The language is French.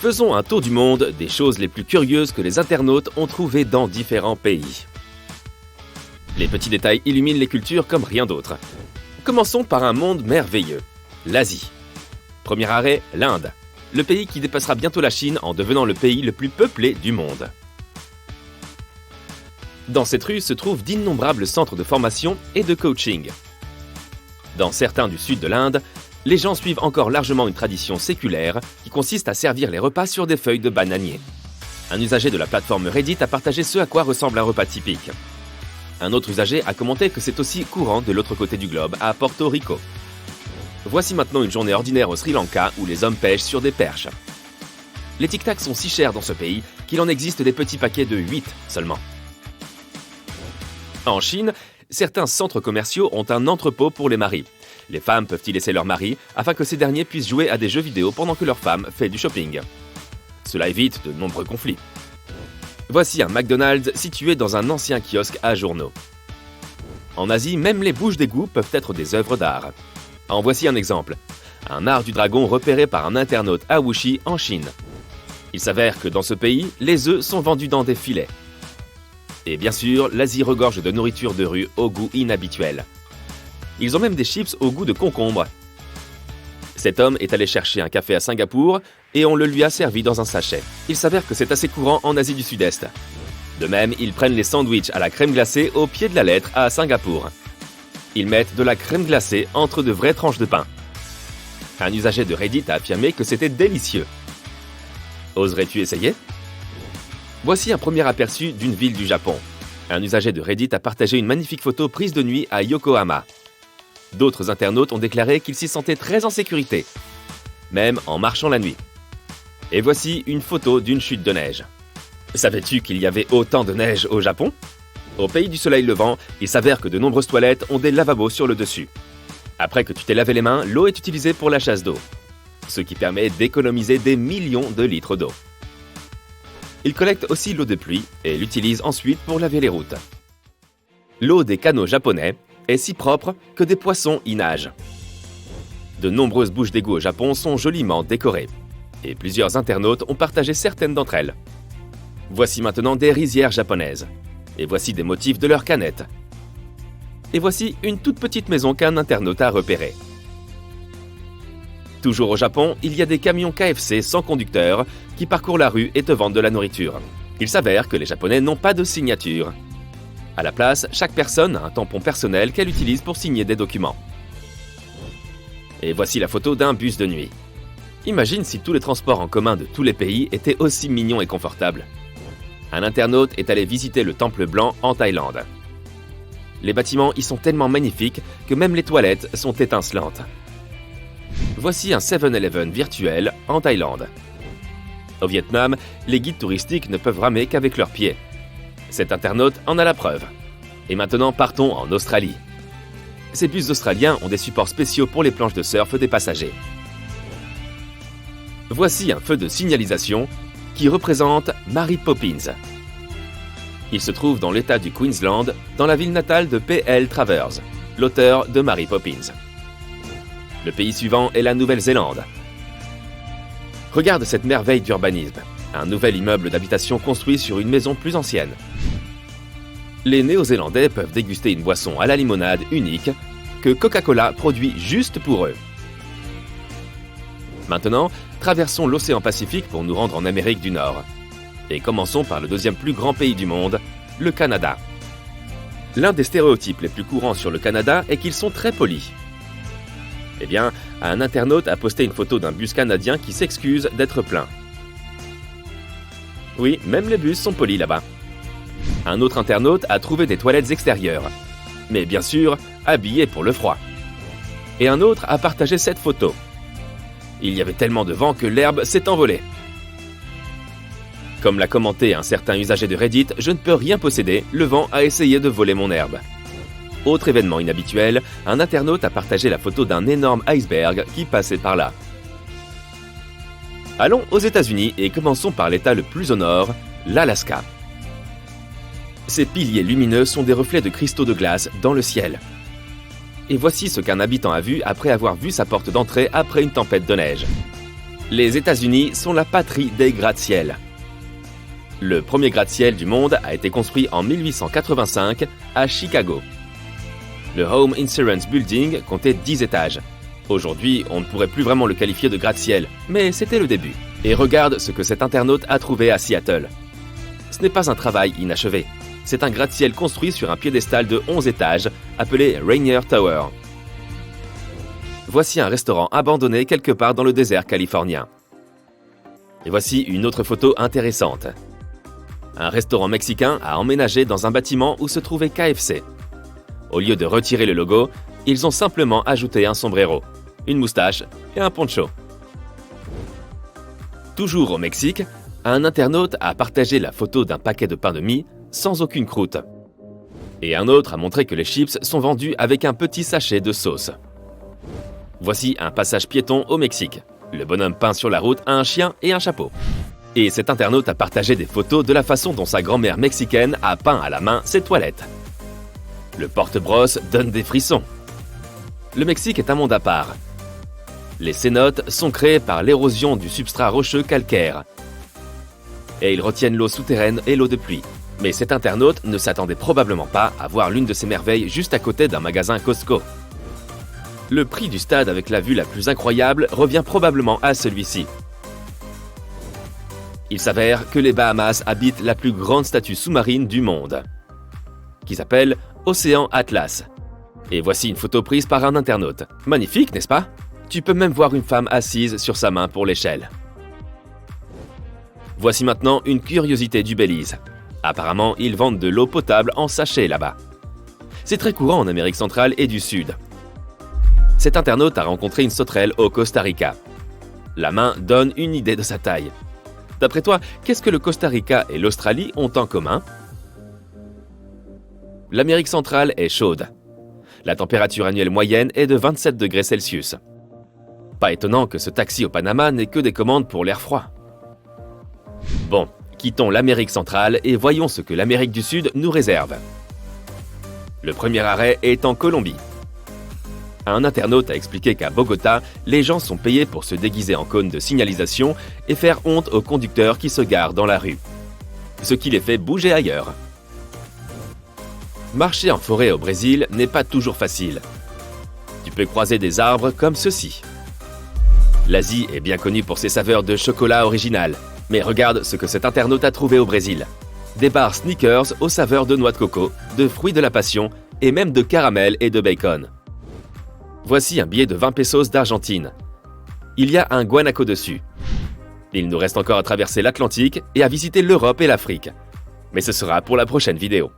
Faisons un tour du monde des choses les plus curieuses que les internautes ont trouvées dans différents pays. Les petits détails illuminent les cultures comme rien d'autre. Commençons par un monde merveilleux, l'Asie. Premier arrêt, l'Inde, le pays qui dépassera bientôt la Chine en devenant le pays le plus peuplé du monde. Dans cette rue se trouvent d'innombrables centres de formation et de coaching. Dans certains du sud de l'Inde, les gens suivent encore largement une tradition séculaire qui consiste à servir les repas sur des feuilles de bananier. Un usager de la plateforme Reddit a partagé ce à quoi ressemble un repas typique. Un autre usager a commenté que c'est aussi courant de l'autre côté du globe, à Porto Rico. Voici maintenant une journée ordinaire au Sri Lanka où les hommes pêchent sur des perches. Les tic-tacs sont si chers dans ce pays qu'il en existe des petits paquets de 8 seulement. En Chine, certains centres commerciaux ont un entrepôt pour les maris. Les femmes peuvent y laisser leur mari afin que ces derniers puissent jouer à des jeux vidéo pendant que leur femme fait du shopping. Cela évite de nombreux conflits. Voici un McDonald's situé dans un ancien kiosque à journaux. En Asie, même les bouches d'égout peuvent être des œuvres d'art. En voici un exemple. Un art du dragon repéré par un internaute à Wuxi en Chine. Il s'avère que dans ce pays, les œufs sont vendus dans des filets. Et bien sûr, l'Asie regorge de nourriture de rue au goût inhabituel. Ils ont même des chips au goût de concombre. Cet homme est allé chercher un café à Singapour et on le lui a servi dans un sachet. Il s'avère que c'est assez courant en Asie du Sud-Est. De même, ils prennent les sandwichs à la crème glacée au pied de la lettre à Singapour. Ils mettent de la crème glacée entre de vraies tranches de pain. Un usager de Reddit a affirmé que c'était délicieux. Oserais-tu essayer ? Voici un premier aperçu d'une ville du Japon. Un usager de Reddit a partagé une magnifique photo prise de nuit à Yokohama. D'autres internautes ont déclaré qu'ils s'y sentaient très en sécurité, même en marchant la nuit. Et voici une photo d'une chute de neige. Savais-tu qu'il y avait autant de neige au Japon ? Au pays du soleil levant, il s'avère que de nombreuses toilettes ont des lavabos sur le dessus. Après que tu t'es lavé les mains, l'eau est utilisée pour la chasse d'eau, ce qui permet d'économiser des millions de litres d'eau. Ils collectent aussi l'eau de pluie et l'utilisent ensuite pour laver les routes. L'eau des canaux japonais est si propre que des poissons y nagent. De nombreuses bouches d'égout au Japon sont joliment décorées, et plusieurs internautes ont partagé certaines d'entre elles. Voici maintenant des rizières japonaises, et voici des motifs de leurs canettes. Et voici une toute petite maison qu'un internaute a repérée. Toujours au Japon, il y a des camions KFC sans conducteur qui parcourent la rue et te vendent de la nourriture. Il s'avère que les Japonais n'ont pas de signature. À la place, chaque personne a un tampon personnel qu'elle utilise pour signer des documents. Et voici la photo d'un bus de nuit. Imagine si tous les transports en commun de tous les pays étaient aussi mignons et confortables. Un internaute est allé visiter le Temple Blanc en Thaïlande. Les bâtiments y sont tellement magnifiques que même les toilettes sont étincelantes. Voici un 7-Eleven virtuel en Thaïlande. Au Vietnam, les guides touristiques ne peuvent ramer qu'avec leurs pieds. Cet internaute en a la preuve. Et maintenant, partons en Australie. Ces bus australiens ont des supports spéciaux pour les planches de surf des passagers. Voici un feu de signalisation qui représente Mary Poppins. Il se trouve dans l'État du Queensland, dans la ville natale de P.L. Travers, l'auteur de Mary Poppins. Le pays suivant est la Nouvelle-Zélande. Regarde cette merveille d'urbanisme, un nouvel immeuble d'habitation construit sur une maison plus ancienne. Les Néo-Zélandais peuvent déguster une boisson à la limonade unique que Coca-Cola produit juste pour eux. Maintenant, traversons l'océan Pacifique pour nous rendre en Amérique du Nord. Et commençons par le deuxième plus grand pays du monde, le Canada. L'un des stéréotypes les plus courants sur le Canada est qu'ils sont très polis. Eh bien, un internaute a posté une photo d'un bus canadien qui s'excuse d'être plein. Oui, même les bus sont polis là-bas. Un autre internaute a trouvé des toilettes extérieures, mais bien sûr, habillées pour le froid. Et un autre a partagé cette photo. Il y avait tellement de vent que l'herbe s'est envolée. Comme l'a commenté un certain usager de Reddit, je ne peux rien posséder, le vent a essayé de voler mon herbe. Autre événement inhabituel, un internaute a partagé la photo d'un énorme iceberg qui passait par là. Allons aux États-Unis et commençons par l'État le plus au nord, l'Alaska. Ces piliers lumineux sont des reflets de cristaux de glace dans le ciel. Et voici ce qu'un habitant a vu après avoir vu sa porte d'entrée après une tempête de neige. Les États-Unis sont la patrie des gratte-ciel. Le premier gratte-ciel du monde a été construit en 1885 à Chicago. Le Home Insurance Building comptait 10 étages. Aujourd'hui, on ne pourrait plus vraiment le qualifier de gratte-ciel, mais c'était le début. Et regarde ce que cet internaute a trouvé à Seattle. Ce n'est pas un travail inachevé. C'est un gratte-ciel construit sur un piédestal de 11 étages, appelé Rainier Tower. Voici un restaurant abandonné quelque part dans le désert californien. Et voici une autre photo intéressante. Un restaurant mexicain a emménagé dans un bâtiment où se trouvait KFC. Au lieu de retirer le logo, ils ont simplement ajouté un sombrero, une moustache et un poncho. Toujours au Mexique, un internaute a partagé la photo d'un paquet de pain de mie sans aucune croûte. Et un autre a montré que les chips sont vendus avec un petit sachet de sauce. Voici un passage piéton au Mexique. Le bonhomme peint sur la route a un chien et un chapeau. Et cet internaute a partagé des photos de la façon dont sa grand-mère mexicaine a peint à la main ses toilettes. Le porte-brosse donne des frissons. Le Mexique est un monde à part. Les cénotes sont créées par l'érosion du substrat rocheux calcaire. Et ils retiennent l'eau souterraine et l'eau de pluie. Mais cet internaute ne s'attendait probablement pas à voir l'une de ces merveilles juste à côté d'un magasin Costco. Le prix du stade avec la vue la plus incroyable revient probablement à celui-ci. Il s'avère que les Bahamas habitent la plus grande statue sous-marine du monde, qui s'appelle Océan Atlas. Et voici une photo prise par un internaute. Magnifique, n'est-ce pas? Tu peux même voir une femme assise sur sa main pour l'échelle. Voici maintenant une curiosité du Belize. Apparemment, ils vendent de l'eau potable en sachet là-bas. C'est très courant en Amérique centrale et du Sud. Cet internaute a rencontré une sauterelle au Costa Rica. La main donne une idée de sa taille. D'après toi, qu'est-ce que le Costa Rica et l'Australie ont en commun? L'Amérique centrale est chaude. La température annuelle moyenne est de 27 degrés Celsius. Pas étonnant que ce taxi au Panama n'ait que des commandes pour l'air froid. Bon, quittons l'Amérique centrale et voyons ce que l'Amérique du Sud nous réserve. Le premier arrêt est en Colombie. Un internaute a expliqué qu'à Bogota, les gens sont payés pour se déguiser en cône de signalisation et faire honte aux conducteurs qui se garent dans la rue. Ce qui les fait bouger ailleurs. Marcher en forêt au Brésil n'est pas toujours facile. Tu peux croiser des arbres comme ceux-ci. L'Asie est bien connue pour ses saveurs de chocolat original. Mais regarde ce que cet internaute a trouvé au Brésil. Des barres Snickers aux saveurs de noix de coco, de fruits de la passion et même de caramel et de bacon. Voici un billet de 20 pesos d'Argentine. Il y a un guanaco dessus. Il nous reste encore à traverser l'Atlantique et à visiter l'Europe et l'Afrique. Mais ce sera pour la prochaine vidéo.